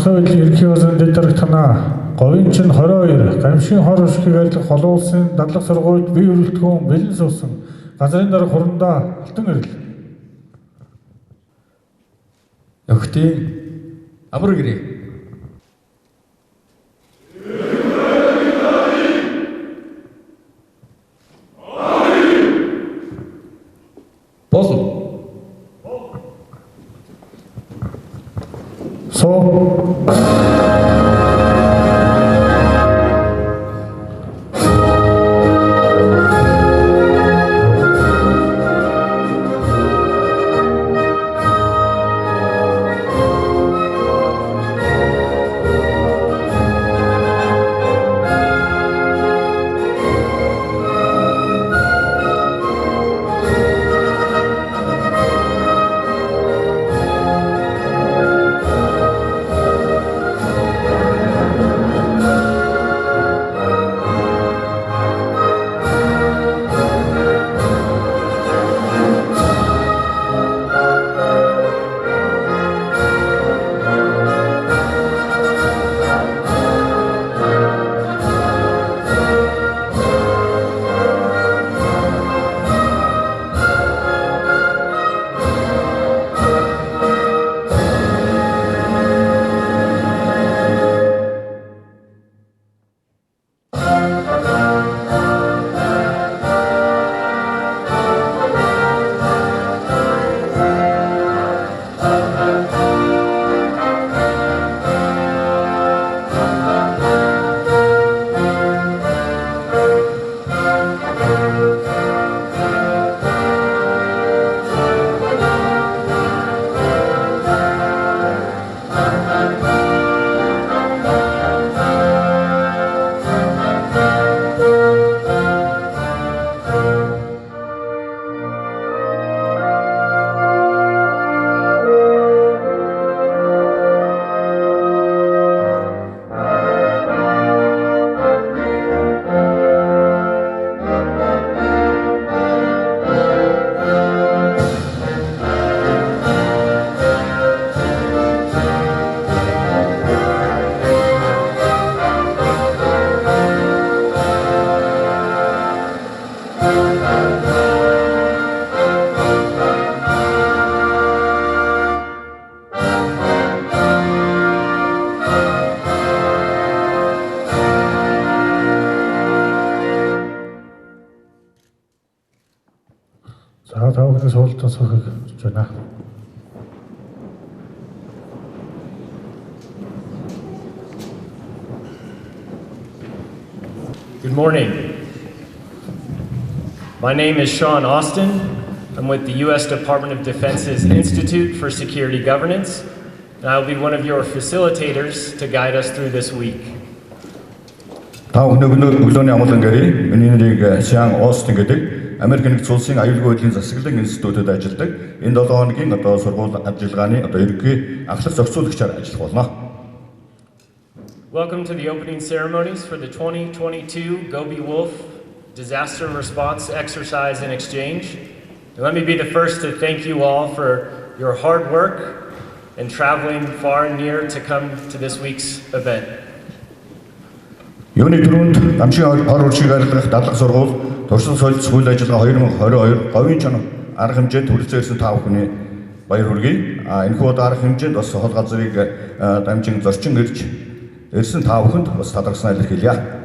онцгой ерөнхий болон дэдэрх танаа Говийн чин 22 гамшигын хор уршиг арилгах олон улсын дадлаг сургуульд бие бүрэлдэхүүн бэлэн суусан газрын дарга хурандаа алтан ирэл. Өвхтийн амар гэрээ. Болно. Good morning. My name is Sean Austin. I'm with the U.S. Department of Defense's Institute for Security Governance, and I'll be one of your facilitators to guide us through this week. Sean Austin гэдэг Америкийн нэгдсэн улсын аюулгүй байдлын засаглалын институтэд ажилладаг. Энэ 7 хоногийн сургууль ажиллагааны ерөнхий ахлах зохицуулагчаар ажиллах болно. Welcome to the opening ceremonies for the 2022 Gobi Wolf Disaster Response Exercise and Exchange. And let me be the first to thank you all for your hard work and traveling far and near to come to this week's event. Юуны түрүүнд гамшигын хор уршиг арилгах дадлаг сургууль туршлага солилцох үйл ажиллагаа 2022 говийн чоно арга хэмжээнд хүрэлцэн та бүхний баяр хүргэе. Энэхүү арга хэмжээнд бас хол газрыг дамжин зорчин ирж ирсэн та бүхэнд бас талархснаа илэрхийлье.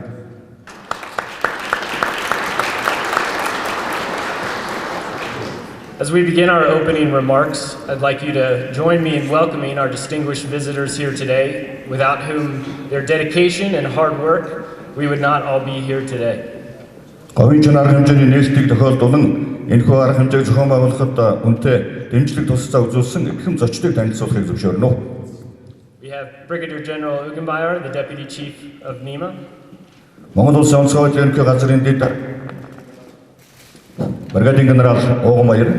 As we begin our opening remarks, I'd like you to join me in welcoming our distinguished visitors here today, without whom their dedication and hard work, we would not all be here today. Говийн чоно арга хэмжээний нээлтийг тохиолдуулан энэхүү арга хэмжээг зохион байгуулахад үнэтэй дэмжлэг туслалцаа үзүүлсэн эрхэм зочдыг танилцуулахыг зөвшөөрнө. We have Brigadier General Говийн, the Deputy Chief of NEMA. Монгол улсын онцгой байдлын ерөнхий газрын дэд Brigadier General Говийн,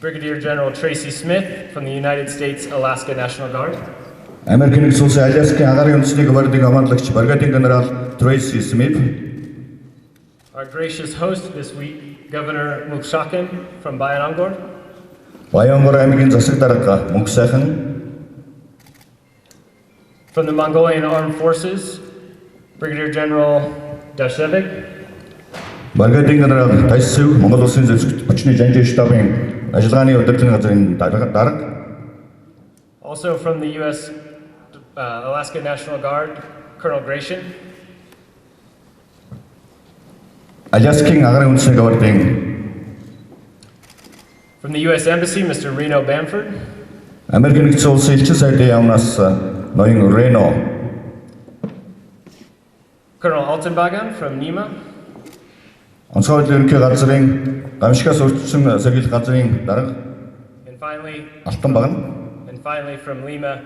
Brigadier General Tracy Smith from the United States Alaska National Guard. American Exulsa Alaska Agarian Snig Guarding Commandant Brigadier General Tracy Smith. Our gracious host this week, Governor Mukshakin from Bayanangor. Bayanangor American Zasik Daraka Mukshakin. From the Mongolian Armed Forces, Brigadier General Dashevik. Бригадийн генерал Тайсв Монгол Улсын зөвлөлт хүчний жанжин штабын ажиллагааны удирдлагын газрын дарга. Also from the U.S. Alaska National Guard, Colonel Gratian. Аляскийн агарын үндэсний гвардийн From the U.S. Embassy, Mr. Reno Bamford. Америк нэгдсэн улсын элчин сайдын яамнаас ноён Рено. Colonel Altenbagan from NEMA. Онцгой ерөнхий газрын гамшигаас өртсөн сэргийлэх газрын дарга. And finally, from Lima,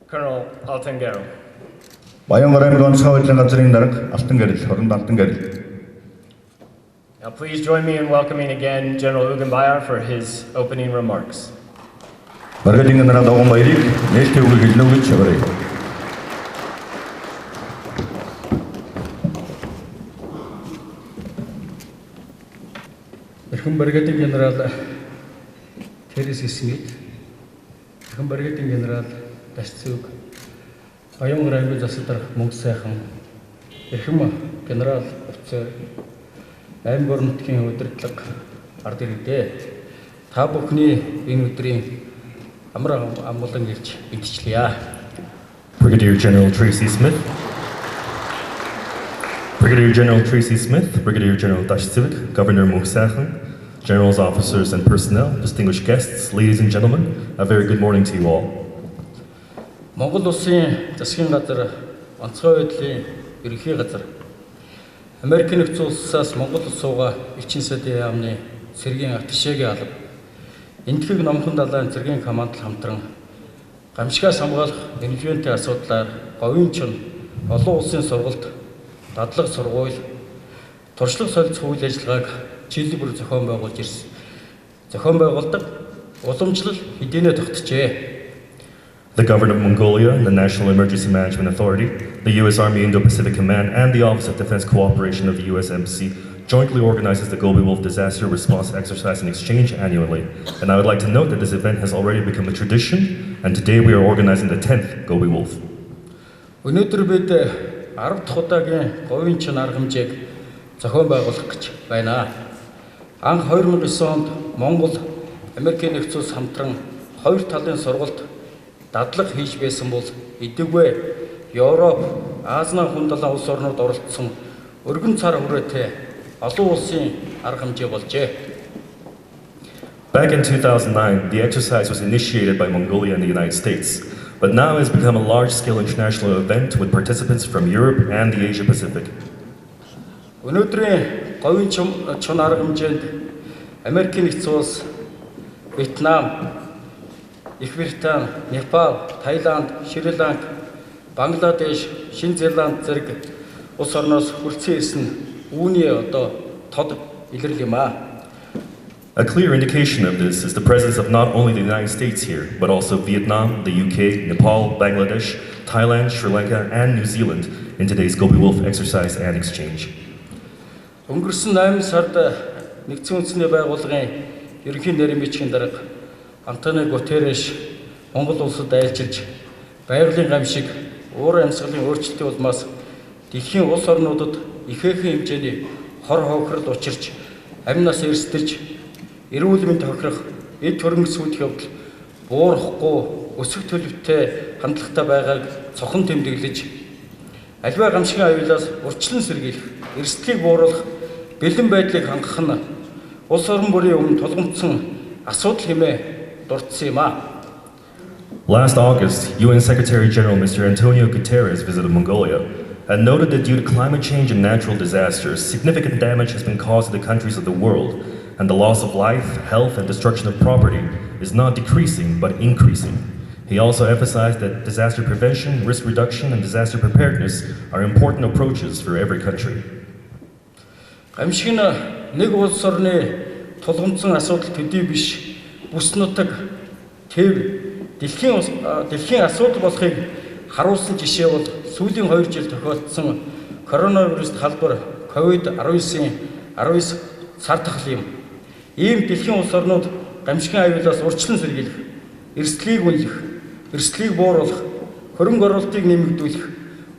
Colonel Altengaro. Баян гарамын онцгой газрын дарга Алтан гэрэл, Хоронд Алтан гэрэл. Now please join me in welcoming again General Ugambayar for his opening remarks. Бригадийн генерал Угамбаярыг нээлтийн үгийг хэлнэ гэж шаварыг. Эрхэм бригадийн генерал Терес Смит, эрхэм бригадийн генерал Дашцүг, Баян гарамын засалдар мөнгө сайхан, эрхэм генерал офицер, аймаг орон нутгийн удирдлага ард иргэдээ та бүхний энэ өдрийн амар амгалан ирж бэлтгэлье. Brigadier General Tracy Smith, Brigadier General Tracy Smith, Brigadier General Dash Civic, Governor Muksahan, generals, officers, and personnel, distinguished guests, ladies and gentlemen, a very good morning to you all. Монгол Улсын засгийн газар, онцгой байдлын ерөнхий газар, Америк нэгдсэн улсаас Монгол улс суугаа элчин сайдын яамны цэргийн аташаагийн алба, энэтхэг номхон далайн цэргийн командл хамтран гамшигаас хамгаалах менежментийн асуудлаар говийн чоно олон улсын сургалт, дадлаг сургууль, туршлага солилцох үйл ажиллагааг жилийн бүр зохион байгуулж ирсэн. Зохион байгуулдаг уламжлал хэдийнэ тогтжээ. The government of Mongolia, the National Emergency Management Authority, the U.S. Army Indo-Pacific Command, and the Office of Defense Cooperation of the U.S. Embassy jointly organizes the Gobi Wolf Disaster Response Exercise and Exchange annually. And I would like to note that this event has already become a tradition, and today we are organizing the 10th Gobi Wolf. Өнөөдөр бид 10 дахь удаагийн говийн чоно арга хэмжээг зохион байгуулах гэж байна. Анх 2009 онд Монгол, Америкийн нэгдсэн улс хамтран хоёр талын сургалт дадлаг хийж байсан бол эдэггүй Европ, Азийн хүн далайн улс орнууд оролцсон өргөн цар хүрээтэй олон улсын арга хэмжээ болжээ. Back in 2009, the exercise was initiated by Mongolia and the United States, but now it has become a large-scale international event with participants from Europe and the Asia Pacific. Өнөөдрийн говийн чоно арга хэмжээнд Америкийн нэгдсэн улс, Вьетнам, Их Британи, Непал, Таиланд, Шри-Ланк, Бангладеш, Шинэ Зеланд зэрэг улс орноос хүрэлцэн ирсэн үүний тод илрэл юм аа. A clear indication of this is the presence of not only the United States here, but also Vietnam, the UK, Nepal, Bangladesh, Thailand, Sri Lanka, and New Zealand in today's Gobi Wolf exercise and exchange. Өнгөрсөн 8 сард нэгдсэн үндэсний байгууллагын ерөнхий нарийн бичгийн дарга Антонио Гутерреш Монгол улсад айлчилж байгалийн гамшиг, уур амьсгалын өөрчлөлтийн улмаас дэлхийн улс орнуудад ихээхэн хэмжээний хор хохирол учирч, амь нас эрсдэлж, эрүүл мэнд хохирох, эд хөрөнгө сүйдэх явдал буурахгүй, өсөх төлөвтэй хандлагатай байгааг цохон тэмдэглэж, аливаа гамшигын аюулаас урьдчилан сэргийлэх, эрсдлийг бууруулах, бэлэн байдлыг хангах нь улс орон бүрийн өмнө тулгымдсан асуудал хэмээн дурдсан юм аа. Last August, UN Secretary General Mr. Antonio Guterres visited Mongolia and noted that due to climate change and natural disasters, significant damage has been caused to the countries of the world, and the loss of life, health, and destruction of property is not decreasing but increasing. He also emphasized that disaster prevention, risk reduction, and disaster preparedness are important approaches for every country. Гамшиг нь нэг улс орны тулгымдсан асуудал төдий биш, бүс нутаг, тэв, дэлхийн асуудал болохыг харуулсан жишээ бол сүүлийн 2 жил тохиолдсон коронавируст халбар COVID-19 сар тахал юм. Ийм дэлхийн улс орнууд гамшигын аюулаас урьдчилан сэргийлэх, эрсдлийг үнэлэх, эрсдлийг бууруулах, хөрөнгө оруулалтыг нэмэгдүүлэх,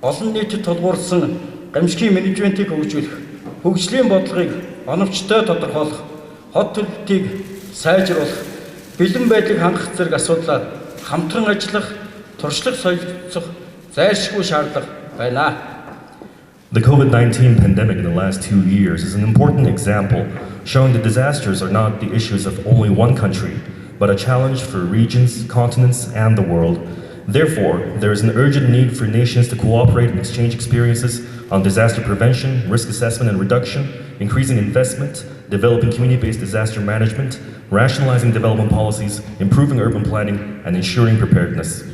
олон нийтэд тулгуурсан гамшигын менежментийг хөгжүүлэх, хөгжлийн бодлогыг оновчтой тодорхойлох, хот төлөлтийг сайжруулах, бэлэн байдлыг хангах зэрэг асуудлаар хамтран ажиллах, туршлага солилцох зайлшгүй шаардлага байна. The COVID-19 pandemic in the last 2 years is an important example showing that disasters are not the issues of only one country, but a challenge for regions, continents, and the world. Therefore, there is an urgent need for nations to cooperate and exchange experiences on disaster prevention, risk assessment and reduction, increasing investment, developing community-based disaster management, rationalizing development policies, improving urban planning, and ensuring preparedness.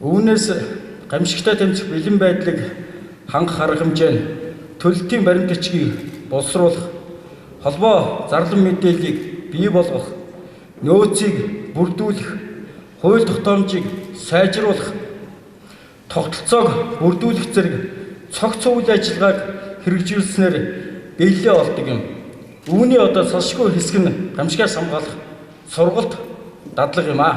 Үүнээс гамшигтай тэмцэх бэлэн байдлыг хангах арга хэмжээ нь төлөлтийн баримтчгийг боловсруулах, холбоо зарлан мэдээллийг бий болгох, нөөцийг бүрдүүлэх, хууль тогтоомжийг сайжруулах, тогтолцоог бүрдүүлэх зэрэг цогц үйл ажиллагааг хэрэгжүүлснээр биелэлээ олдог юм. Үүний одоо салшгүй хэсэг нь гамшигаас хамгаалах сургалт дадлага юм аа.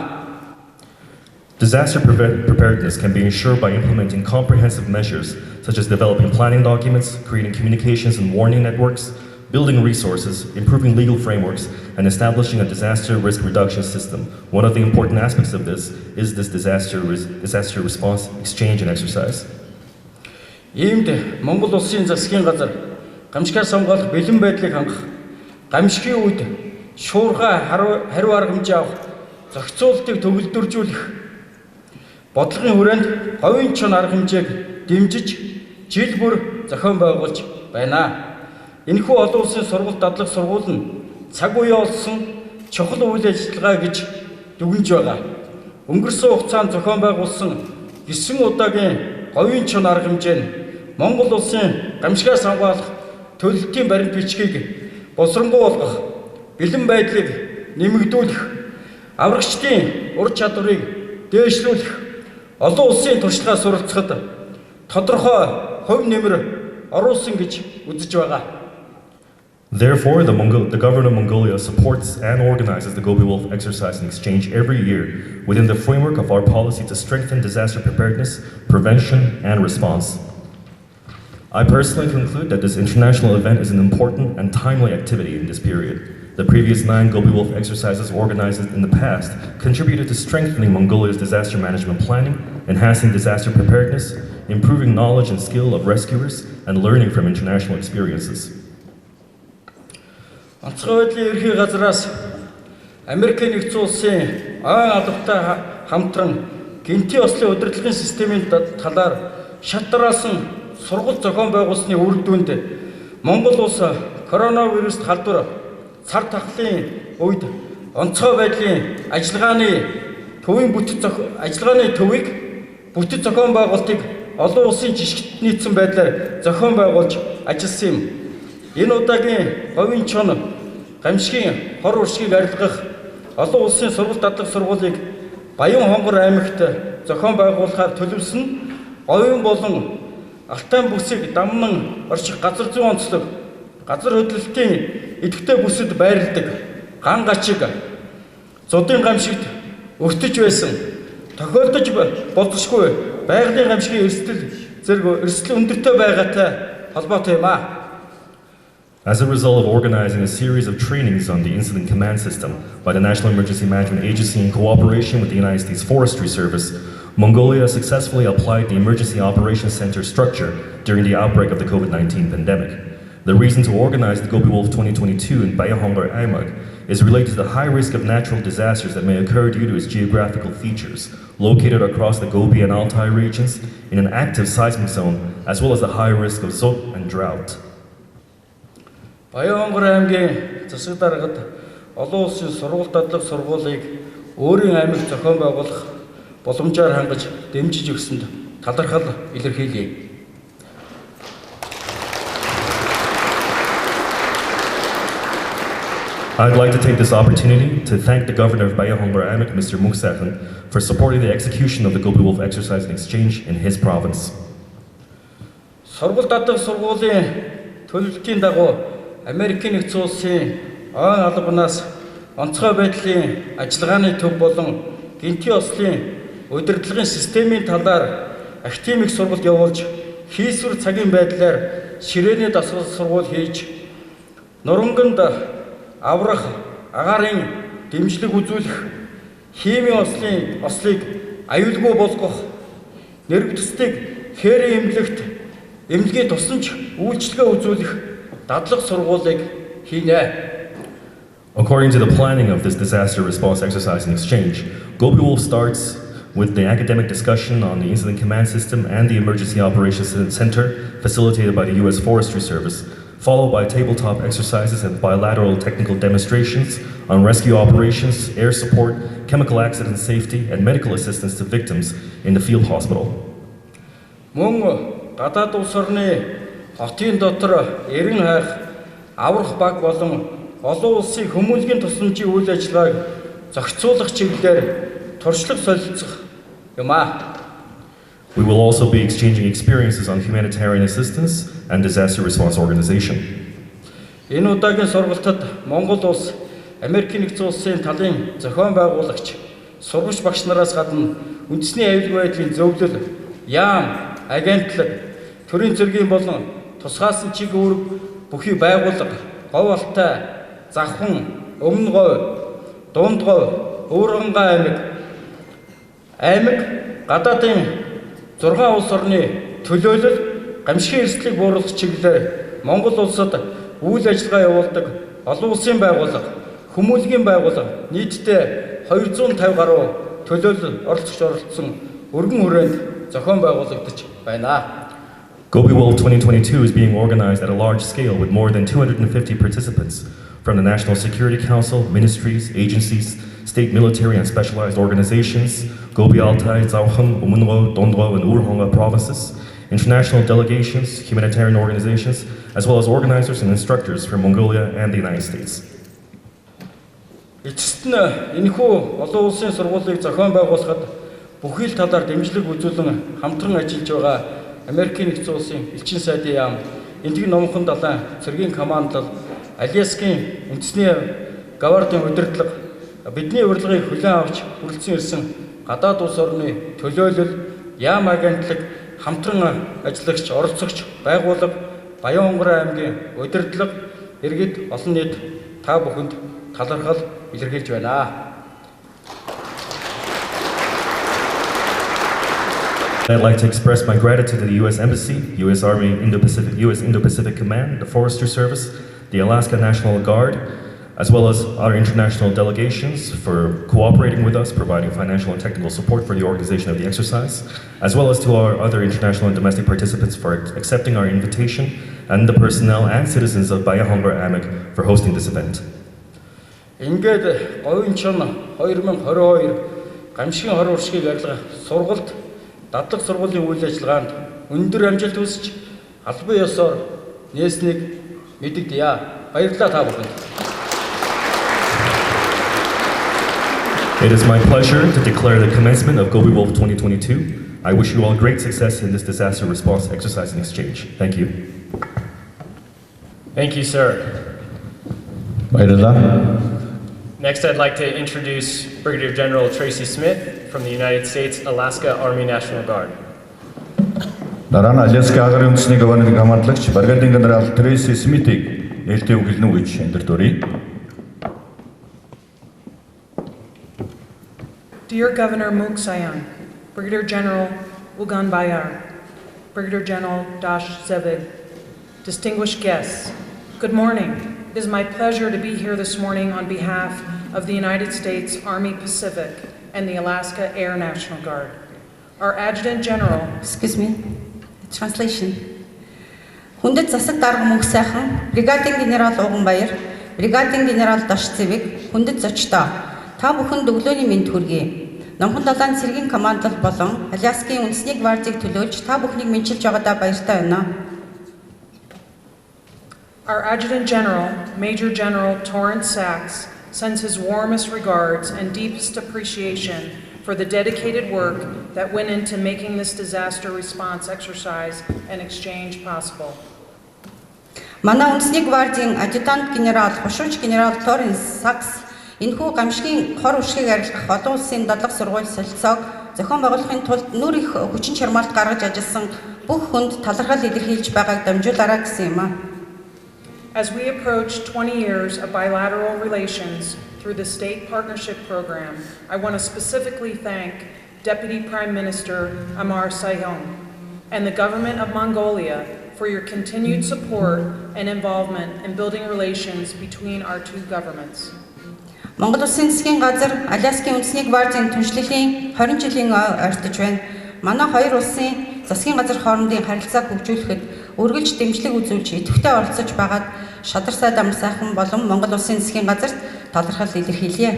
Disaster preparedness can be ensured by implementing comprehensive measures such as developing planning documents, creating communications and warning networks, building resources, improving legal frameworks, and establishing a disaster risk reduction system. One of the important aspects of this is this disaster response exchange and exercise. Иймд Монгол улсын засгийн газар гамшигаас хамгаалах бэлэн байдлыг хангах, гамшигын үед шуурга хариу арга хэмжээ авах, зохицуултыг төгөлдөржүүлэх, бодлогын хүрээнд говийн чоно арга хэмжээг дэмжиж жил бүр зохион байгуулж байна. Энэхүү олон улсын сургалт дадлаг сургууль нь цаг үе олсон чухал үйл ажиллагаа гэж дүгнэж байгаа. Өнгөрсөн хугацаанд зохион байгуулсан 9 удаагийн говийн чоно арга хэмжээ нь Монгол улсын гамшигаас хамгаалах төлөлтийн баримт бичгийг боловсронгуй болгох, бэлэн байдлыг нэмэгдүүлэх, аврагчдын ур чадварыг дээшлүүлэх, олон улсын туршлагаа суралцахад тодорхой хувь нэмэр оруулсан гэж үзэж байгаа. Therefore, the government of Mongolia supports and organizes the Gobi Wolf exercise and exchange every year within the framework of our policy to strengthen disaster preparedness, prevention, and response. I personally conclude that this international event is an important and timely activity in this period. The previous 9 Gobi Wolf exercises organized in the past contributed to strengthening Mongolia's disaster management planning, enhancing disaster preparedness, improving knowledge and skill of rescuers, and learning from international experiences. Онцгой байдлын ерхий газраас Америкийн нэгдсэн улсын ойн албатай хамтран гинти ослын удирдлагын системийн талаар шат дараасан сургалт зохион байгуулсны үр дүнд Монгол улс коронавируст халдвар цар тахлын үед онцгой байдлын ажиллагааны төвийг бүтэц зохион байгуулалтыг олон улсын жишгт нийцсэн байдлаар зохион байгуулж ажилласан юм. Энэ удаагийн говийн чоно гамшигын хор уршгийг арилгах олон улсын сургалт дадлаг сургуулийг Баян Хонгор аймагт зохион байгуулахаар төлөвлөсөн говийн болон Алтан бүсийг дамнан орчих газар зүйн онцлог, газар хөдлөлтийн идэвхтэй бүсэд байрладаг ган гачиг зодын гамшигт өртөж байсан тохиолдож болзошгүй байгалийн гамшигын эрсдэл өндөртэй байгаатай холбоотой юм аа. As a result of organizing a series of trainings on the Incident Command System by the National Emergency Management Agency in cooperation with the United States Forestry Service, Mongolia successfully applied the Emergency Operations Center structure during the outbreak of the COVID-19 pandemic. The reason to organize the Gobi Wolf 2022 in Bayahongar Aimag is related to the high risk of natural disasters that may occur due to its geographical features, located across the Gobi and Altai regions in an active seismic zone, as well as the high risk of zot and drought. Баян Хонгор аймгийн засаг даргад олон улсын сургалт дадлаг сургуулийг өөрийн аймаг зохион байгуулах боломжоор хангаж дэмжиж өгсөнд талархал илэрхийлье. I'd like to take this opportunity to thank the Governor of Bayahongar Aimag, Mr. Muksakan, for supporting the execution of the Gobi Wolf exercise and exchange in his province. Сургалт дадлаг сургуулийн төлөвлөлтийн дагуу Америкийн нэгдсэн улсын ойн албанаас онцгой байдлын ажиллагааны төв болон гинти ослын удирдлагын системийн талаар академик сургалт явуулж, хийсвэр цагийн байдлаар ширээний дасгал сургууль хийж, нуранганд аврах, агаарын дэмжлэг үзүүлэх, химийн ослыг аюулгүй болгох, нэрвдэстийг хээрийн эмнэлгийн тусламж үйлчилгээ үзүүлэх дадлаг сургуулийг хийнэ. According to the planning of this disaster response exercise and exchange, Gobi Wolf starts with the academic discussion on the Incident Command System and the Emergency Operations Center facilitated by the U.S. Forestry Service, followed by tabletop exercises and bilateral technical demonstrations on rescue operations, air support, chemical accident safety, and medical assistance to victims in the field hospital. Мөн гадаад улс орны хотын дотор эрен хайх, аврах баг болон олон улсын хүмүүнлэгийн тусламжийн үйл ажиллагааг зохицуулах чиглэлээр туршлага солилцох юм а. We will also be exchanging experiences on humanitarian assistance and disaster response organization. Энэ удаагийн сургалтад Монгол улс, Америкийн нэгдсэн улсын талын зохион байгуулагч, сурвалж багш нараас гадна үндэсний аюулгүй байдлын зөвлөл, яам, агентлаг, төрийн цэргийн болон тусгаасан чиг үүрэг бүхий байгууллага, говь алтай, завхан, өмнө говь, дунд говь, Өвөрхангай аймаг, гадаадын 6 улс орны төлөөлөл, гамшигын эрсдлийг бууруулах чиглэлээр Монгол улсад үйл ажиллагаа явуулдаг олон улсын байгууллага, хүмүүнлэгийн байгууллага нийтдээ 250 гаруй төлөөлөл оролцсон өргөн хүрээнд зохион байгуулагдаж байна. Gobi Wolf 2022 is being organized at a large scale with more than 250 participants from the National Security Council, ministries, agencies, state military and specialized organizations, Gobi Altai, Zauheng, Umunro, Dondro, and Urhonga provinces, international delegations, humanitarian organizations, as well as organizers and instructors from Mongolia and the United States. Эцэст нь энэхүү олон улсын сургуулийг зохион байгуулахад бүхий л талаар дэмжлэг үзүүлэн хамтран ажиллаж байгаа Америкийн нэгдсэн улсын элчин сайдын яам, Энтэг номхон далайн цэргийн командлал, Аляскийн үндэсний гавардын удирдлага, бидний урилгыг хүлээн авч хүрэлцэн ирсэн гадаад улс орны төлөөлөл, яам агентлаг, хамтран ажиллагч, оролцогч, байгууллага, Баян-Хонгорын аймгийн удирдлага, иргэд олон нийт та бүхэнд талархал илэрхийлж байна. I'd like to express my gratitude to the U.S. Embassy, U.S. Army U.S. Indo-Pacific Command, the Forestry Service, the Alaska National Guard, as well as our international delegations for cooperating with us, providing financial and technical support for the organization of the exercise, as well as to our other international and domestic participants for accepting our invitation, and the personnel and citizens of Баян-Хонгорын аймаг for hosting this event. Ингээд Говийн чоно 2022 гамшигын хор уршгийг арилгах сургалт дадлаг сургуулийн үйл ажиллагаанд өндөр амжилт хүсэж албан ёсоор нээснийг мэдэгдэе. Баярлалаа та бүхэнд. It is my pleasure to declare the commencement of Gobi Wolf 2022. I wish you all great success in this disaster response exercise and exchange. Thank you. Thank you, sir. Next, I'd like to introduce Brigadier General Tracy Smith from the United States Alaska Army National Guard. Дараа нь Аляска агарын үндэсний гаваны командлагч бригадийн генерал Tracy Smith-ийг нээлтийн үгэлнэ гэж эндэрдөрье. Dear Governor Mook Sayan, Brigadier General Ugan Bayar, Brigadier General Dash Zevig, distinguished guests, good morning. It is my pleasure to be here this morning on behalf of the United States Army Pacific and the Alaska Air National Guard. Our Adjutant General... Excuse me, translation. Хүндэт засаг дарга мөнх сайхан, бригадийн генерал Уган Баяр, бригадийн генерал Даш Зэвэг, хүндэт зочдоо, та бүхэнд өглөөний мэнд хүргэе. Номхон далайн цэргийн командлал болон Аляскийн үндэсний гвардийг төлөөлж та бүхнийг мэдчилж байгаадаа баяртай байна. Our Adjutant General, Major General Torrance Sachs, sends his warmest regards and deepest appreciation for the dedicated work that went into making this disaster response exercise and exchange possible. Манай үндэсний гвардийн адъютант генерал, хошууч генерал Torrance Sachs энэхүү гамшигын хор уршгийг арилгах олон улсын дадлаг сургууль солилцоог зохион байгуулахын тулд нүр их хүчин чармаалт гаргаж ажилласан бүх хүнд талархал илэрхийлж байгааг дамжуулаарай гэсэн юм а. As we approach 20 years of bilateral relations through the State Partnership Program, I want to specifically thank Deputy Prime Minister Amar Sayong and the government of Mongolia for your continued support and involvement in building relations between our two governments. Монгол Улсын засгийн газар Аляскийн үндэсний гвардийн түншлэлийн 20 жилийн ойртож байна. Манай хоёр улсын засгийн газар хоорондын харилцааг хөгжүүлэхэд үргэлж дэмжлэг үзүүлж идэвхтэй оролцож байгаад Шадар сайд сайхан болон Монгол Улсын засгийн газарт талархал илэрхийлье.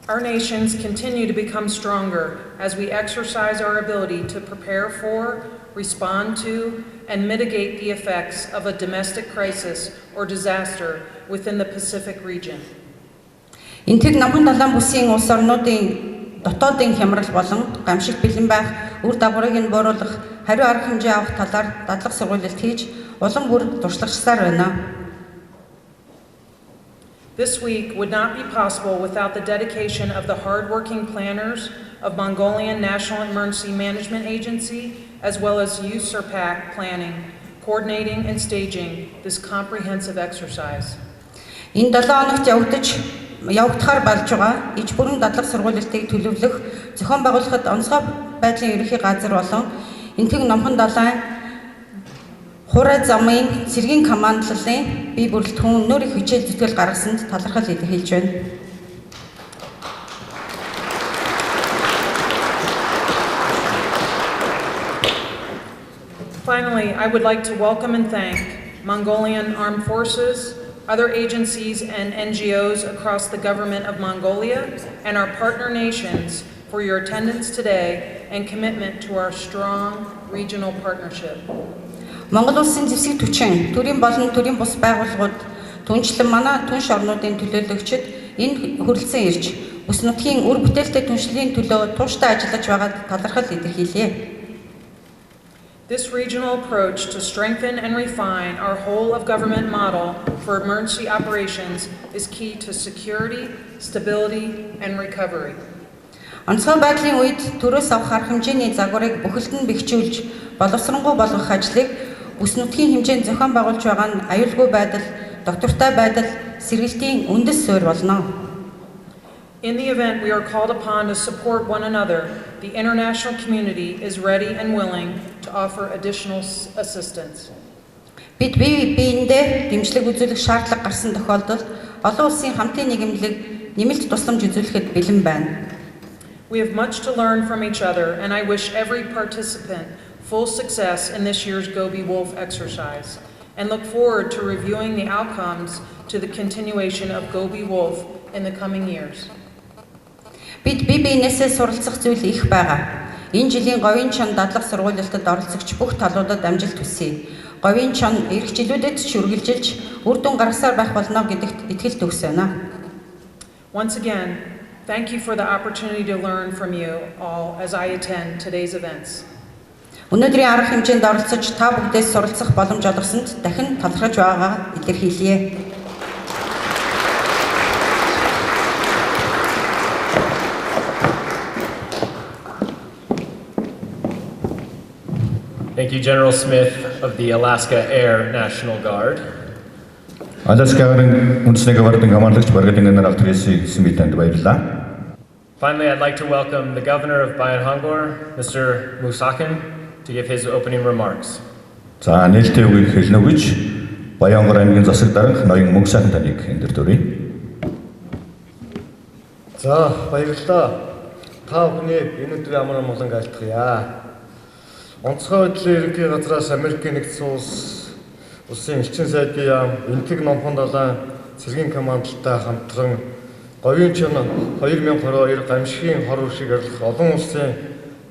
Our nations continue to become stronger as we exercise our ability to prepare for, respond to, and mitigate the effects of a domestic crisis or disaster within the Pacific region. Энтэг намхан далайн бүсийн улс орнуудын дотоодын хямрал болон гамшигт бэлэн байх үр дагаврыг нь бууруулах хариу арга хэмжээ авах талаар дадлаг сургуулилт хийж улам бүр туршлагачсаар байна. This week would not be possible without the dedication of the hard-working planners of Mongolian National Emergency Management Agency, as well as USERPAC planning, coordinating and staging this comprehensive exercise. Энэ 7 хоногт явагдахаар болж байгаа иж бүрэн дадлаг сургуулилтыг төлөвлөх, зохион байгуулахад онцгой байдлын ерөнхий газар болон энтэг номхон далайн хурай замын цэргийн командлалын бие бүрэлдэхүүн нөр их хичээл зүтгэл гаргасанд талархал илэрхийлж байна. Finally, I would like to welcome and thank Mongolian Armed Forces, other agencies and NGOs across the government of Mongolia, and our partner nations for your attendance today and commitment to our strong regional partnership. Монгол Улсын зэвсэг түвшин, төрийн болон төрийн бус байгууллагууд, түншлэн манай түнш орнуудын төлөөлөгчид энэ хүрэлцэн ирж, бүс нутгийн үр бүтээлтэй түншлэлийн төлөө тууштай ажиллаж байгаад талархал илэрхийлье. This regional approach to strengthen and refine our whole of government model for emergency operations is key to security, stability, and recovery. Онцгой байдлын үед төрөөс авах арга хэмжээний загварыг бүхэлд нь бэхжүүлж, боловсронгуй болгох ажлыг бүс нутгийн хэмжээнд зохион байгуулж байгаа нь аюулгүй байдал, доктортой байдал, сэргэлтийн үндэс суурь болно. In the event we are called upon to support one another, the international community is ready and willing to offer additional assistance. Бид бие биендээ дэмжлэг үзүүлэх шаардлага гарсан тохиолдолд олон улсын хамтын нийгэмлэг нэмэлт тусламж үзүүлэхэд бэлэн байна. We have much to learn from each other, and I wish every participant full success in this year's Gobi Wolf exercise, and look forward to reviewing the outcomes to the continuation of Gobi Wolf in the coming years. Бид бие биенээсээ суралцах зүйл их байгаа. Энэ жилийн говийн чон дадлаг сургуулилтад оролцогч бүх талуудад амжилт хүсье. Говийн чон эх жилүүдэд ч үргэлжилж үр дүн гаргасаар байх болно гэдэгт итгэлт өгс байна. Once again, thank you for the opportunity to learn from you all as I attend today's events. Өнөөдрийн арга хэмжээнд оролцож та бүгдээс суралцах боломж олгосонд дахин талархаж байгаагаа илэрхийлье. Thank you, General Smith of the Alaska Air National Guard. Аляскагийн үндэсний гвардийн командлагч Бригадир генерал Tracy Smith-д баярлалаа. Finally, I'd like to welcome the Governor of Bayan Hongor, Mr. Musakin, to give his opening remarks. За нээлтийн үгийг хэлнэ гэж Баянгор аймгийн засаг дарга ноён Мөнхсайхан таныг энэ төрөе. За баярлалаа. Та бүхний энэ өдрийн амар амгалан айлтгая. Онцгой байдлын ерөнхий газраас Америкийн нэгдсэн улсын элчин сайдын яам энтэг номхон далайн цэргийн командтай хамтран говийн чоно 2022 гамшигын хор уршиг арилгах олон улсын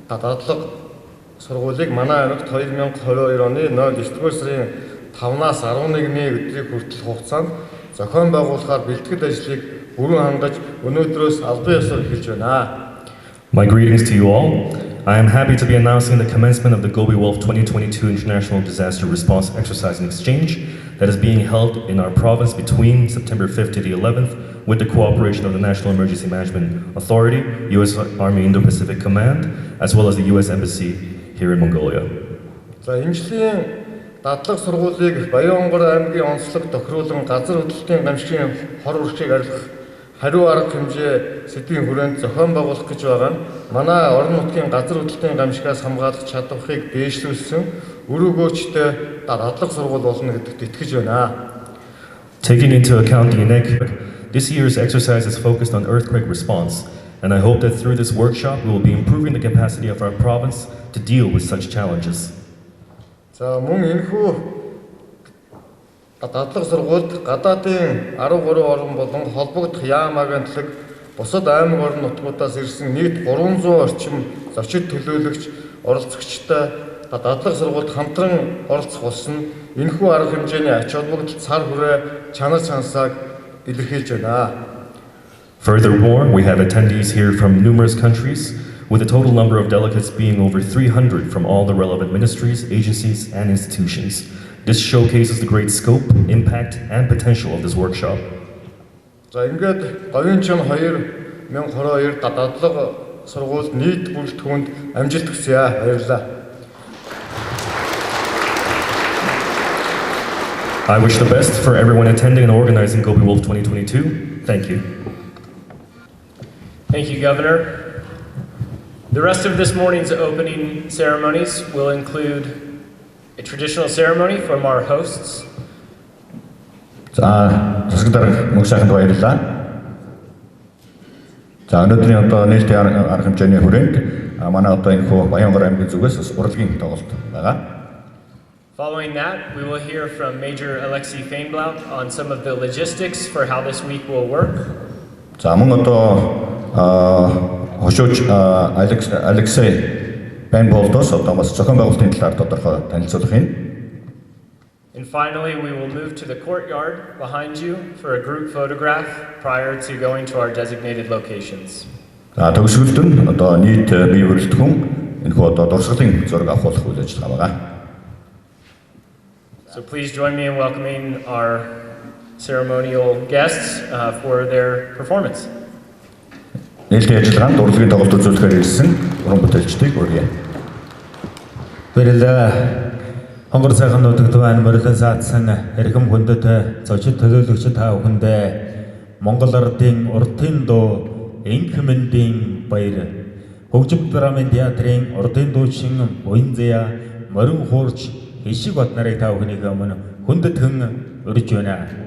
дадлаг сургуулийг манай аймагт 2022 оны 9-р сарын 5-аас 11-ний өдрийг хүртэл хугацаанд зохион байгуулахаар бэлтгэл ажлыг бүрэн хангаж өнөөдрөөс албан ёсоор эхэлж байна. My greetings to you all. I am happy to be announcing the commencement of the Gobi Wolf 2022 International Disaster Response Exercise and Exchange that is being held in our province between September 5th to the 11th with the cooperation of the National Emergency Management Authority, U.S. Army Indo-Pacific Command, as well as the U.S. Embassy here in Mongolia. За энэ жилийн дадлаг сургуулийг Баянгор аймгийн онцлог тохируулан газар хөдлөлтийн гамшигын хор уршиг арилгах хариу арга хэмжээ сэдвийн хүрээнд зохион байгуулах гэж байгаа нь манай орон нутгийн газар хөдлөлтийн гамшигаас хамгаалах чадварыг дээшлүүлсэн өрөөгөөчтэй дадлаг сургууль болно гэдэгт итгэж байна. Taking into account the UNEC, this year's exercise is focused on earthquake response, and I hope that through this workshop we will be improving the capacity of our province to deal with such challenges. За мөн энэхүү дадлаг сургуульд гадаадын 13 орн болон холбогдох яам агентлаг бусад аймаг орон нутгуудаас ирсэн нийт 300 орчим зочид төлөөлөгч оролцогчтой дадлаг сургуульд хамтран оролцох болсон энэхүү арга хэмжээний ач холбогдол цар хүрээ чанар чансааг илэрхийлж байна. Furthermore, we have attendees here from numerous countries, with a total number of delegates being over 300 from all the relevant ministries, agencies, and institutions. This showcases the great scope, impact, and potential of this workshop. За ингээд Говийн чоно 2022 дадлаг сургуульд нийт бүрэлдэхүүнд амжилт хүсье. Баярлалаа. I wish the best for everyone attending and organizing Gobi Wolf 2022. Thank you. Thank you, Governor. The rest of this morning's opening ceremonies will include a traditional ceremony from our hosts. За засаг дарга мөнх сайханд баярлалаа. За өнөөдрийн нээлтийн арга хэмжээний хүрээнд манай энэхүү Баянгор аймгийн зүгээс бас урлагийн тоглолт байгаа. Following that, we will hear from Major Alexei Feinblaut on some of the logistics for how this week will work. За мөн хошууч Алексей Фейнблаутоос бас зохион байгуулалтын талаар тодорхой танилцуулах юм. And finally, we will move to the courtyard behind you for a group photograph prior to going to our designated locations. За төгсгөлд нь нийт бие бүрэлдэхүүн энэхүү дурсгалын зураг авахулах үйл ажиллагаа байгаа. So please join me in welcoming our ceremonial guests for their performance. Нээлтийн ажиллагаанд урлагийн тоглолт үзүүлэхээр ирсэн уран бүтээлчдийг урья. Баярлалаа. Хонгор сайхан нутагт байна морилон саадсан эрхэм хүндэт зочид төлөөлөгчид та бүхэндээ Монгол Ардын уртын дуу энх мэндийн баяр хөгжим драмын театрын уртын дуучин Буянзя морин хуурч хишиг бат нарыг та бүхний өмнө хүндэтгэн урьж байна.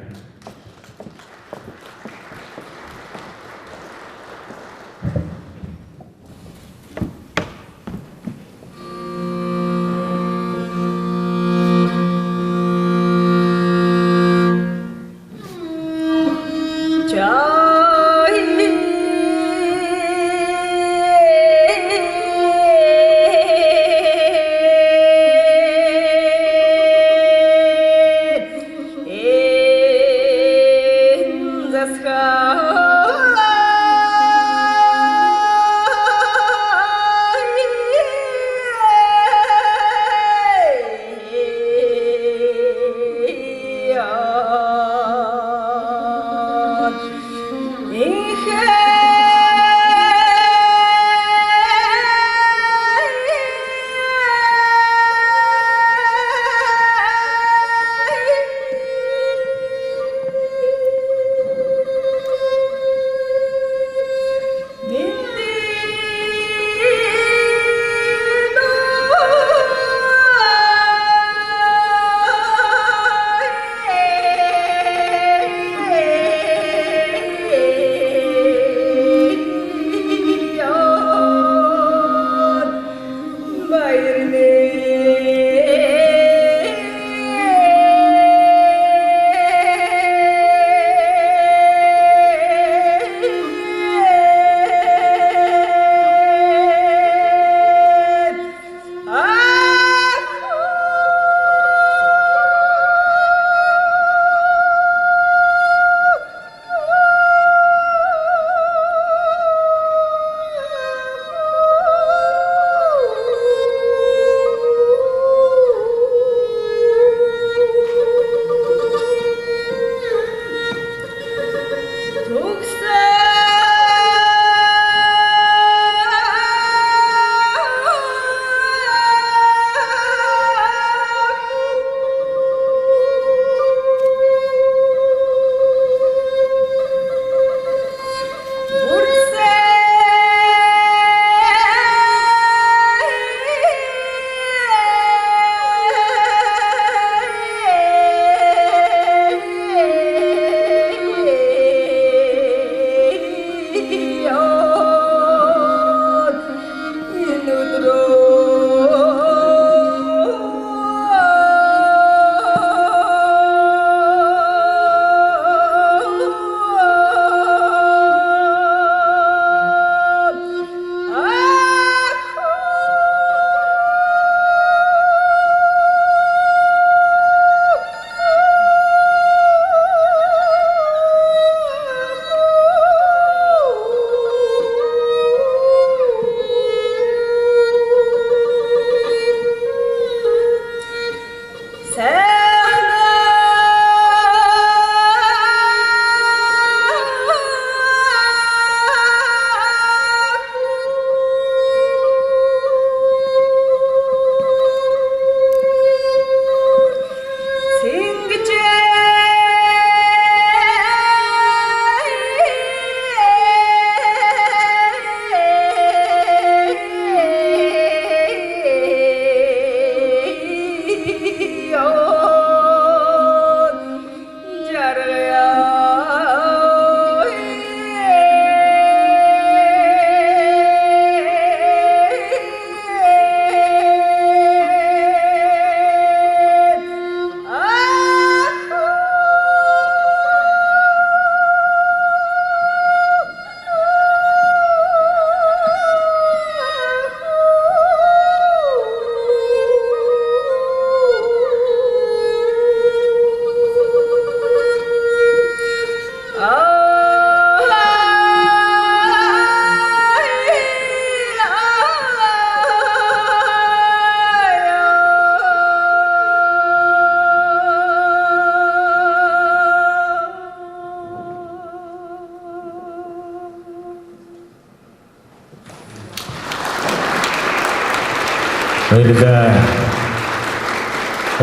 Баярлалаа.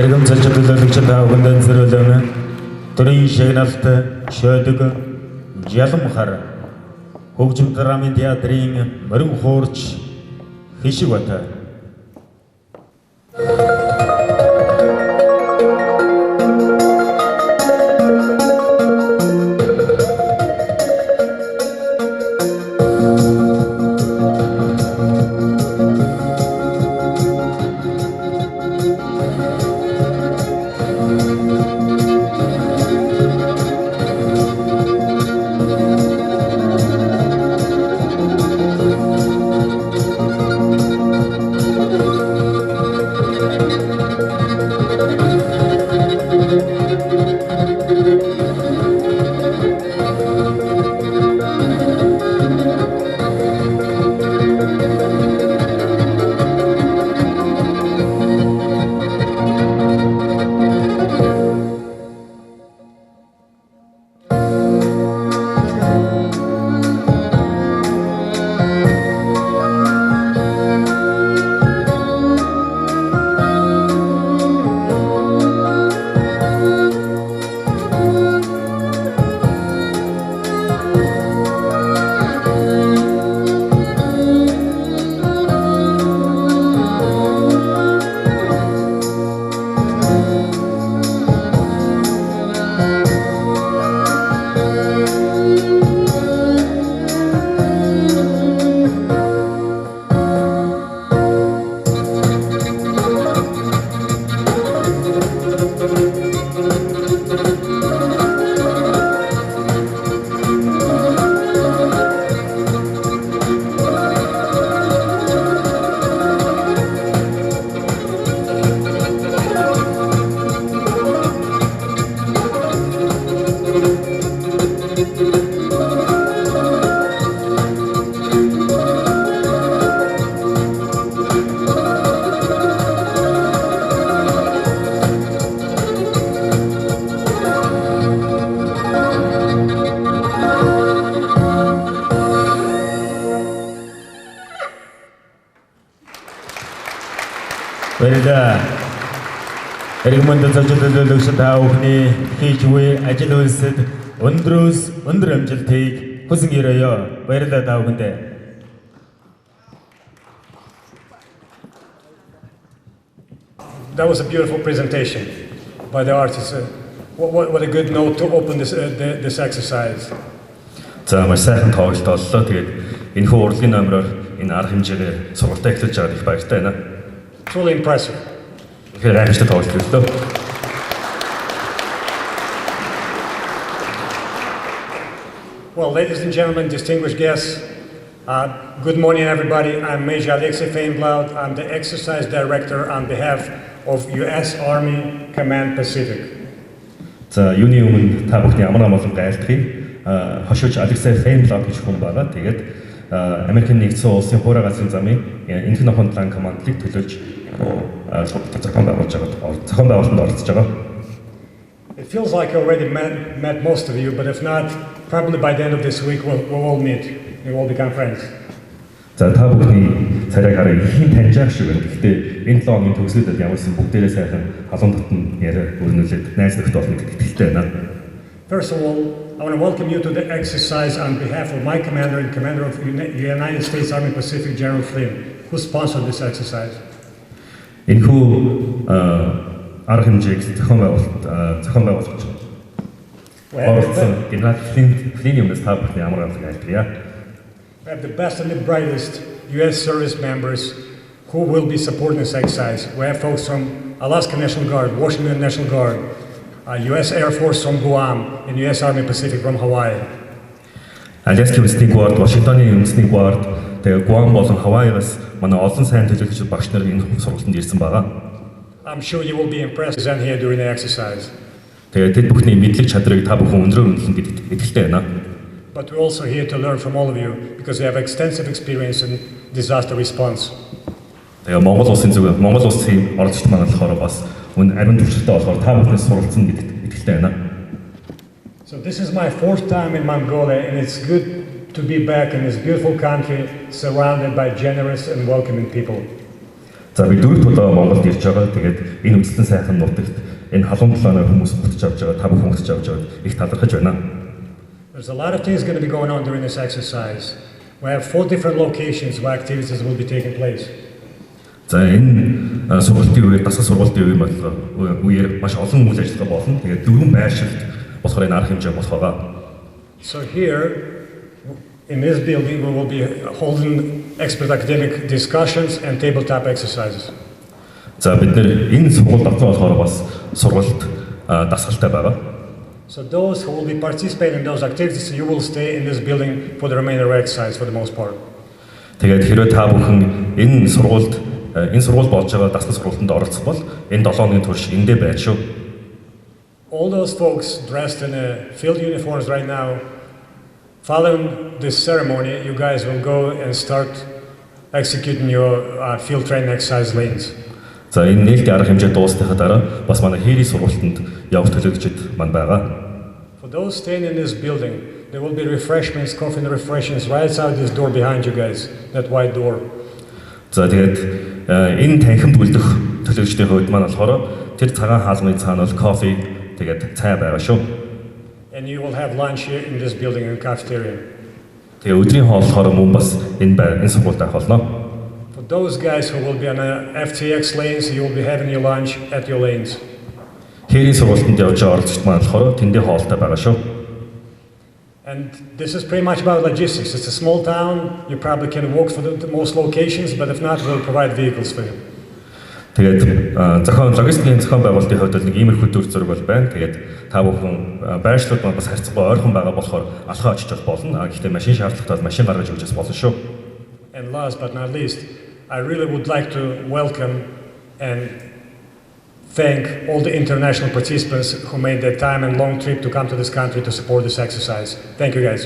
Эрхэм цалчид төлөөлөгч та бүхэнд зөвлөмж төрийн шагналт шойдог Жаламхар хөгжим драмын театрын морин хуурч Хишиг бата. Баярлалаа. Эргэмэнд цалчид төлөөлөгч та бүхний хийж буй ажил үйлсэд өндрөөс өндөр амжилтыг хүсэн өрөөё. Баярлалаа та бүхэндээ. That was a beautiful presentation by the artists. What a good note to open this exercise. За маш сайхан тоглолт боллоо. Тэгээд энэ хүү урлагийн номероор энэ арга хэмжээгээр сургалтаа эхлүүлж байгаад их баяртай байна. Truly impressive. Гайхалтай тоглолт байлаа. Well, ladies and gentlemen, distinguished guests, good morning, everybody. I'm Major Alexei Feinblaut. I'm the exercise director on behalf of U.S. Army Command Pacific. За юуны өмнө та бүхний амар амгалан гайлтгий хошууч Алексей Фейнблат гэж хүн байгаа. Тэгээд Америкийн нэгдсэн улсын хуурай газрын замын энх нохон план командлыг төлөөлж зохион байгуулалтанд оролцож байгаа. It feels like I already met most of you, but if not, probably by the end of this week we'll all meet. We will become friends. За та бүхний царайг хараа ихэн таньж байгаа шиг байна. Гэхдээ энэ 7 хоногийн төгсгөлд ямарсан бүгдээрээ сайхан халуун дотн яриа өрнүүлээд найз нөхд болно гэдэгт итгэлтэй байна. First of all, I want to welcome you to the exercise on behalf of my commander and commander of the United States Army Pacific, General Flynn, who sponsored this exercise. Энэхүү арга хэмжээг зохион байгуулж оролцсон генерал Флинний өмнөөс та бүхний амар амгалан айлтгая. We have the best and the brightest U.S. service members who will be supporting this exercise. We have folks from Alaska National Guard, Washington National Guard, U.S. Air Force from Guam, and U.S. Army Pacific from Hawaii. Аляскийн үндэсний гвард, Вашингтоны үндэсний гвард, тэгээ Гуам болон Хавайгаас манай олон сайн төлөөлөгч багш нар энэ сургалтанд ирсэн байгаа. I'm sure you will be impressed here during the exercise. Тэгээ тэд бүхний мэдлэг чадрыг та бүхэн өндрөөр үнэлнэ гэдэгт итгэлтэй байна. But we're also here to learn from all of you because we have extensive experience in disaster response. Тэгээ Монгол улсын оролцогч маань болохоор бас ариун төвчтэй болохоор та бүхнээс суралцсан гэдэгт итгэлтэй байна. So this is my 4th time in Mongolia and it's good to be back in this beautiful country surrounded by generous and welcoming people. За би 4 удаа Монголд ирж байгаа. Тэгээд энэ үзлэн сайхан нутагт энэ халуун талааны хүмүүс бүтэж авч байгаа, та бүхэн бүтэж авч байгаа их талархаж байна. There's a lot of things going to be going on during this exercise. We have 4 different locations where activities will be taking place. За энэ сургалтын үеэр дасгал сургалтын үеэр маш олон үйл ажиллагаа болно. Тэгээд 4 байршилт болохоор энэ арга хэмжээ болох байгаа. So here in this building we will be holding expert academic discussions and tabletop exercises. За бид нэр энэ сургалт авсан болохоор бас сургалт дасгалтай байгаа. So those who will be participating in those activities, you will stay in this building for the remainder of the exercise for the most part. Тэгээд хэрвээ та бүхэн энэ сургалт болж байгаа дасгал сургалтанд оролцох бол энэ 7 өдрийн турш эндээ байж шүү. All those folks dressed in field uniforms right now, following this ceremony, you guys will go and start executing your field training exercise lanes. За энэ нээлтийн арга хэмжээ дуусныхаа дараа бас манай хийрийн сургалтанд явах төлөвлөгчд манд байгаа. For those staying in this building, there will be refreshments, coffee and refreshments right outside this door behind you guys, that wide door. За тэгээд энэ танхимд үлдэх төлөвлөгчдийн хувьд маань болохоор тэр цагаан хаалганы цаана бол кофе тэгээд цай байгаа шүү. And you will have lunch here in this building in the cafeteria. Тэгээ өдрийн хооллохоор мөн бас энэ сургуульд авах болно. For those guys who will be on FTX lanes, you will be having your lunch at your lanes. Хийрийн сургалтанд явж байгаа оролцогчд маань болохоор тэндээ хоолтой байгаа шүү. And this is pretty much about logistics. It's a small town. You probably can walk for the most locations, but if not, we'll provide vehicles for you. Тэгээд логистикийн зохион байгуулалтын хувьд нэг иймэрхүү төр зураг бол байна. Тэгээд та бүхэн байршлууд маань бас харьцангуй ойрхон байгаа болохоор алхаа очиж болно. Гэхдээ машин шаардлагатай бол машин гаргаж өгчөөс болно шүү. And last but not least, I really would like to welcome and thank all the international participants who made their time and long trip to come to this country to support this exercise. Thank you guys.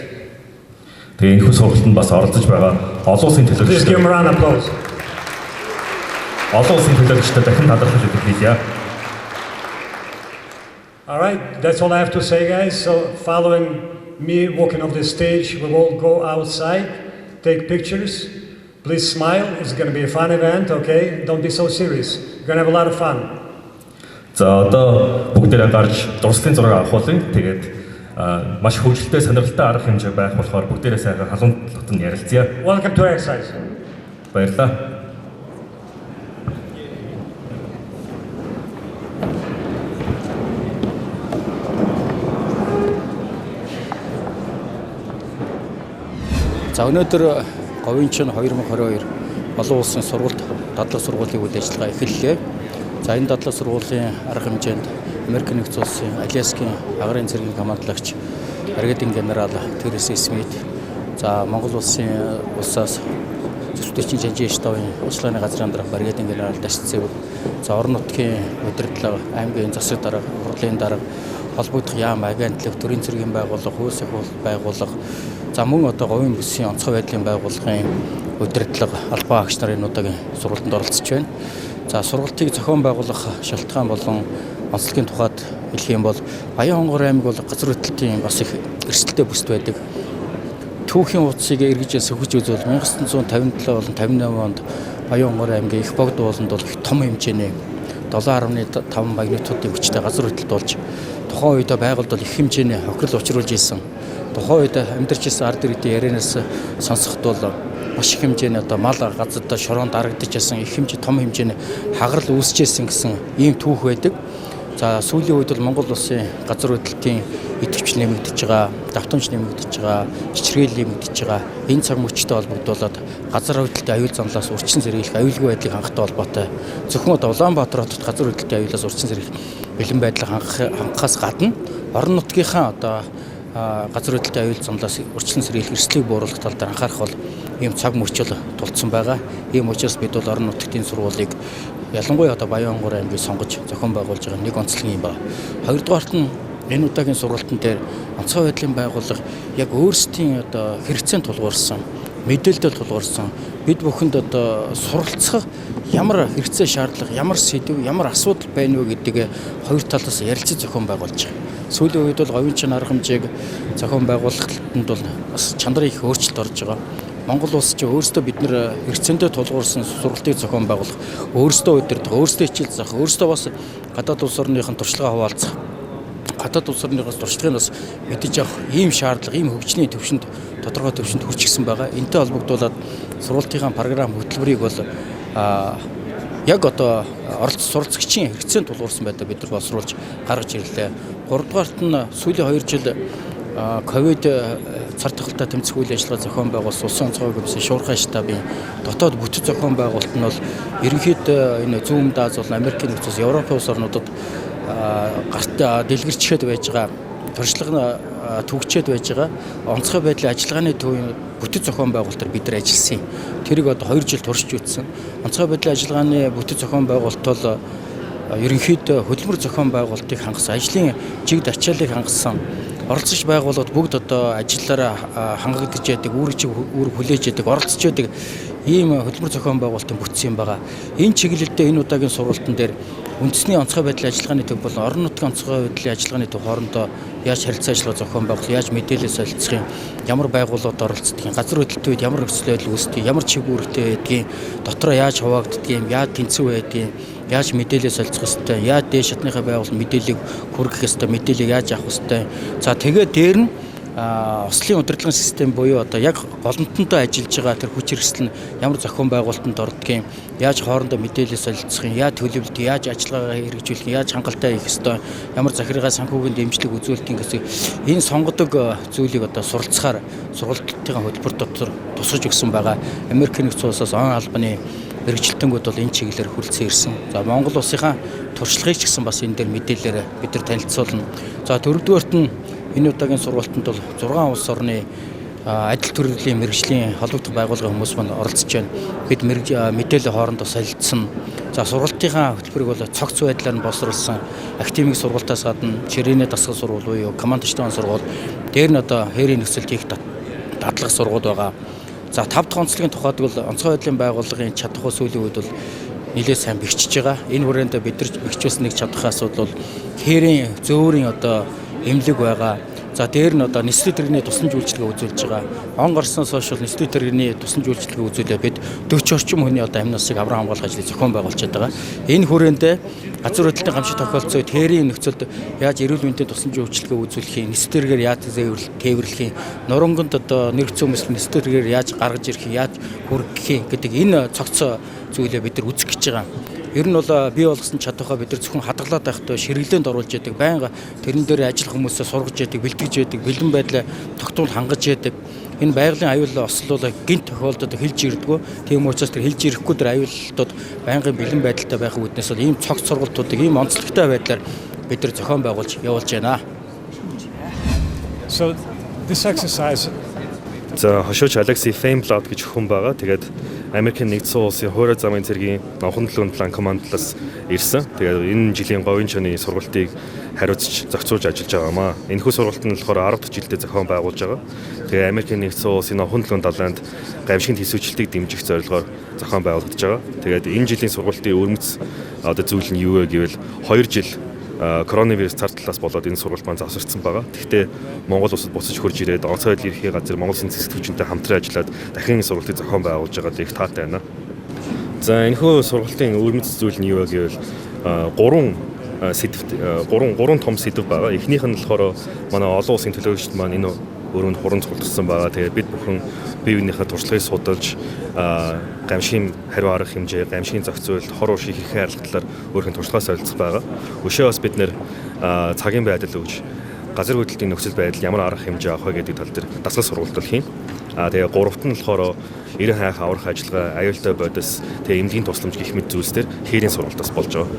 Тэгээд энэ сургалтанд бас оролцож байгаа олон улсын төлөөлөгчид. Please give them a round of applause. Олон улсын төлөөлөгчдөд дахин талархал илэрхийлье. All right, that's all I have to say, guys. So following me walking off this stage, we will go outside, take pictures. Please smile. It's going to be a fun event, okay? Don't be so serious. You're going to have a lot of fun. За одоо бүгдээрээ гарч дурслын зураг авах болно. Тэгээд маш хөвгөлтэй сонирхолтой арга хэмжээ байх болохоор бүгдээрээ сайхан халуун талд нь ярилцъя. Welcome to our exercise. Баярлалаа. За өнөөдөр Говийн чинь 2022 олон улсын сургалт дадлаг сургуулийн үйл ажиллагаа эхэллээ. За энэ дадлаг сургуулийн арга хэмжээнд Америк нэгдсэн улсын Аляскийн агрын цэргийн командлагч бригадийн генерал Терес Смит, за Монгол улсын улсаас зөвлөлтчин жанжин штабын ажиллагааны газрын дарга бригадийн генерал Дашцэв, за орон нутгийн удирдлага, аймгийн засаг дарга, хурлын дарга, холбогдох яам агентлаг, төрийн цэргийн байгууллага, хууль байгууллага, за мөн одоо говийн бүсийн онцгой байдлын байгууллагын удирдлага, албан агч нарын удаагийн сургалтанд оролцож байна. За сургалтыг зохион байгуулах шалтгаан болон онцлогийн тухайд хэлэх юм бол Баян хонгор аймаг бол газар хөдлөлтийн бас их эрсдэлтэй бүсд байдаг. Түүхийн утсыг эргэж сөхөж үзвэл 1957 болон 58 онд Баян хонгор аймгийн их богд ууланд бол их том хэмжээний 7.5 магнитудын хүчтэй газар хөдлөлт болж тухайн үед байгальд бол их хэмжээний хохирол учруулж исэн. Тухайн үед амьдарч исэн ард иргэдийн ярианаас сонсоход бол маш их хэмжээний одоо мал газарт шороонд дарагдаж байсан их хэмжээ том хэмжээний хагарал үүсчээсэн гэсэн ийм түүх байдаг. За сүүлийн үед бол Монгол улсын газар хөдлөлтийн идэвхжил нэмэгдэж байгаа, давтамж нэмэгдэж байгаа, чичрээл нэмэгдэж байгаа. Энэ цаг мөчтэй холбогдуулаад газар хөдлөлтийн аюул занлаас урьдчилан сэргийлэх аюулгүй байдлыг хангахтай холбоотой зөвхөн Улаанбаатар хотод газар хөдлөлтийн аюулаас урьдчилан сэргийлэх бэлэн байдлыг хангахаас гадна орон нутгийнхаа одоо газар хөдлөлтийн аюул занлаас урьдчилан сэргийлэх эрсдлийг бууруулах тал дээр анхаарах бол ийм цаг мөчөл тулцсан байгаа. Ийм учраас бид бол орон нутгийн сургуулийг ялангуяа одоо Баян хонгор аймгийг сонгож зохион байгуулж байгаа нэг онцлог юм ба. Хоёрдугаарт нь энэ удаагийн сургалтын дээр онцгой байдлын байгууллага яг өөрсдийн одоо хэрэгцээнд тулгуурсан, мэдээлэлд тулгуурсан бид бүхэнд одоо суралцах ямар хэрэгцээ шаардлага, ямар сэдв, ямар асуудал байна вэ гэдгийг хоёр талаас ярилцаж зохион байгуулж байгаа. Сүүлийн үед бол говийн чинь арга хэмжээг зохион байгуулалтанд бол бас чанарын их өөрчлөлт орж байгаа. Монгол улс чинь өөрсдөө бид нэр хэрэгцээндээ тулгуурсан сургалтыг зохион байгуулах, өөрсдөө удирдах, өөрсдөө хичээл заах, өөрсдөө бас гадаад улс орныхын туршлагаа хуваалцах, гадаад улс орныхоос туршлагыг бас мэдэж авах ийм шаардлага, ийм хөгжлийн төвшөнд тодорхой төвшөнд хүрчихсэн байгаа. Энтэй холбогдуулаад сургалтынхаа програм хөтөлбөрийг бол яг одоо суралцагчийн хэрэгцээнд тулгуурсан байдаг бид нар боловсруулж гаргаж ирлээ. 3 дугаарт нь сүүлийн 2 жил ковид цар тахалтай тэмцэх үйл ажиллагаа зохион байгуулсан Улсын онцгой комиссийн шуурхай штабын дотоод бүтэц зохион байгуулалт нь бол ерөнхийдөө энэ зүүн Аз болон Америкийн нөхцөл Европын улс орнуудад гарт дэлгэрчээд байж байгаа туршлага төгчээд байж байгаа онцгой байдлын ажиллагааны төвийн бүтэц зохион байгуулалтаар бид нар ажилласан. Тэрийг одоо 2 жил туршиж үзсэн. Онцгой байдлын ажиллагааны бүтэц зохион байгуулалт бол ерөнхийдөө хөдөлмөр зохион байгуулалтыг хангасан, ажлын чигд ачааллыг хангасан оролцож байгууллагууд бүгд одоо ажиллаараа хангагдж яадаг, үүрэг хүлээж яадаг, оролцож яадаг ийм хөдөлмөр зохион байгуулалтын бүтсэн юм байгаа. Энэ чиглэлдээ энэ удаагийн сургалтын дээр үндэсний онцгой байдлын ажиллагааны төв болон орон нутгийн онцгой байдлын ажиллагааны төв хоорондоо яаж харилцаа ажиллагаа зохион байгуулах, яаж мэдээлэл солилцох юм, ямар байгууллагууд оролцдог юм, газар хөдлөлтийн үед ямар нөхцөл байдал үүсдэг, ямар чиг үүрэгтэй байдгийг, дотроо яаж хуваагддаг юм, яаж тэнцүү байдгийг, яаж мэдээлэл солилцох ёстой, яаж дээд шатныхаа байгууллага мэдээллийг хүргэх ёстой, мэдээллийг яаж авах ёстой. За тэгээд дээр нь ослын удирдлагын систем буюу одоо яг голомтонтой ажиллаж байгаа тэр хүч хэрэгсэл нь ямар зохион байгуулалтанд ордгийг, яаж хоорондоо мэдээлэл солилцох юм, яаж төлөвлөлт, яаж ажиллагаагаа хэрэгжүүлэх, яаж хангалттай хийх ёстой, ямар захиргаа санхүүгийн дэмжлэг үзүүлэлтийн гэсэн энэ сонгодог зүйлийг одоо суралцахаар сургалтын хөтөлбөр дотор тусгаж өгсөн байгаа. Америкийн нөхцөл улсаас он албаны мэрэгчлэлтэнгүүд бол энэ чиглэлээр хүрэлцэн ирсэн. За Монгол улсынхаа туршлагыг ч гэсэн бас энэ дээр мэдээлэлээр бид нар танилцуулна. За дөрөвдүгээрт нь энэ удаагийн сургалтанд бол 6 улс орны адил төрлийн мэрэгжлийн холбогдох байгууллагын хүмүүс маань оролцож байна. Бид мэдээлэл хоорондоо солилцсон. За сургалтынхаа хөтөлбөрийг бол цогц байдлаар нь боловсруулсан. Академик сургалтаас гадна ширээний дасгал сургууль буюу командчтын сургууль, дээр нь одоо хээрийн нөхцөлд хийх дадлах сургууль байгаа. За 5 дахь онцлогийн тухайд бол онцгой байдлын байгууллагын чадах сүүлийн үед бол нэлээд сайн бэхжиж байгаа. Энэ хүрээнд бид нар бэхжүүлсэн нэг чадах асуудал бол хээрийн зөөврийн одоо эмнэлэг байгаа. За дээр нь одоо нислэг тэрэгний тусан үйлчилгээ үзүүлж байгаа. Он гарсноос хойш нислэг тэрэгний тусан үйлчилгээ үзүүлээ бид 40 орчим хүний одоо амь насыг аврах хамгаалах ажлыг зохион байгуулчихад байгаа. Энэ хүрээндээ газар хөдлөлтийн гамшиг тохиолдсон үед хээрийн нөхцөлд яаж эрүүл мэндийн тусан үйлчилгээ үзүүлэх юм, нислэг тэрэгээр яаж тээвэрлэх юм, нуранганд одоо нэрвцэн хүмүүс нислэг тэрэгээр яаж гаргаж ирэх юм, яаж хүргэх юм гэдэг энэ цогцоо зүйлээ бид нар үзэх гэж байгаа. Ер нь бол бий болгосон чадвараа бид нар зөвхөн хадгалаад байхдаа ширэглээнд оруулж яадаг, байнга тэрэн дээр ажиллах хүмүүсээ сургаж яадаг, бэлтгэж яадаг, бэлэн байдлаа тогтмол хангаж яадаг. Энэ байгалийн аюул ослол гинт тохиолдолд хэлж ирдэггүй. Тийм учраас тэр хэлж ирэхгүй тэр аюултууд байнгын бэлэн байдалтай байх үүднээс бол ийм цогц сургалтуудыг ийм онцлогтой байдлаар бид нар зохион байгуулж явуулж байна. So this exercise За хошууч Алексей Феймблад гэж хүн байгаа. Тэгээд Америкийн нэгдсэн улсын хуурай замын цэргийн номхон төлөв план командлаас ирсэн. Тэгээд энэ жилийн говийн чоны сургалтыг хариуцж зохицуулж ажиллаж байгаамаа. Энэхүү сургалт нь болохоор 10 дахь жилдээ зохион байгуулж байгаа. Тэгээд Америкийн нэгдсэн улсын номхон төлөв далайнд гамшигт хэсүүчлэлтийг дэмжих зорилгоор зохион байгуулагдаж байгаа. Тэгээд энэ жилийн сургалтын өрмөц одоо зүйл нь юу вэ гэвэл 2 жил коронавирус цар талаас болоод энэ сургалт маань завсарсан байгаа. Гэхдээ Монгол улсад буцаж хурж ирээд онцгой байдлын ерхий газар Монгол Улсын зэвсэгчтэй хамтран ажиллаад дахин сургалтыг зохион байгуулж байгаа их таатай байна. За энэхүү сургалтын өрмөц зүйл нь юу вэ гэвэл 3 том сэдв байгаа. Эхнийх нь болохоор манай олон улсын төлөөлөгчд маань энэ өрөөнд хуран цугларсан байгаа. Тэгээд бид бүхэн бие биенийхээ туршлагыг судалж гамшигын хариу арга хэмжээ, гамшигын зохицуулалт, хор уушиг хийх аргатлаар өөрхийн туршлагаа солилцох байгаа. Өшөө бас бид нэр цагийн байдал өгж газар хөдлөлтийн нөхцөл байдал ямар арга хэмжээ авах вэ гэдэг тал дээр дасгал сургалт хийн. Тэгээ гуравт нь болохоор эрен хайх аврах ажиллагаа, аюултай бодис, тэгээ эмнэлгийн тусламж гэх мэт зүйлс дээр хээрийн сургалтаас болж байгаа.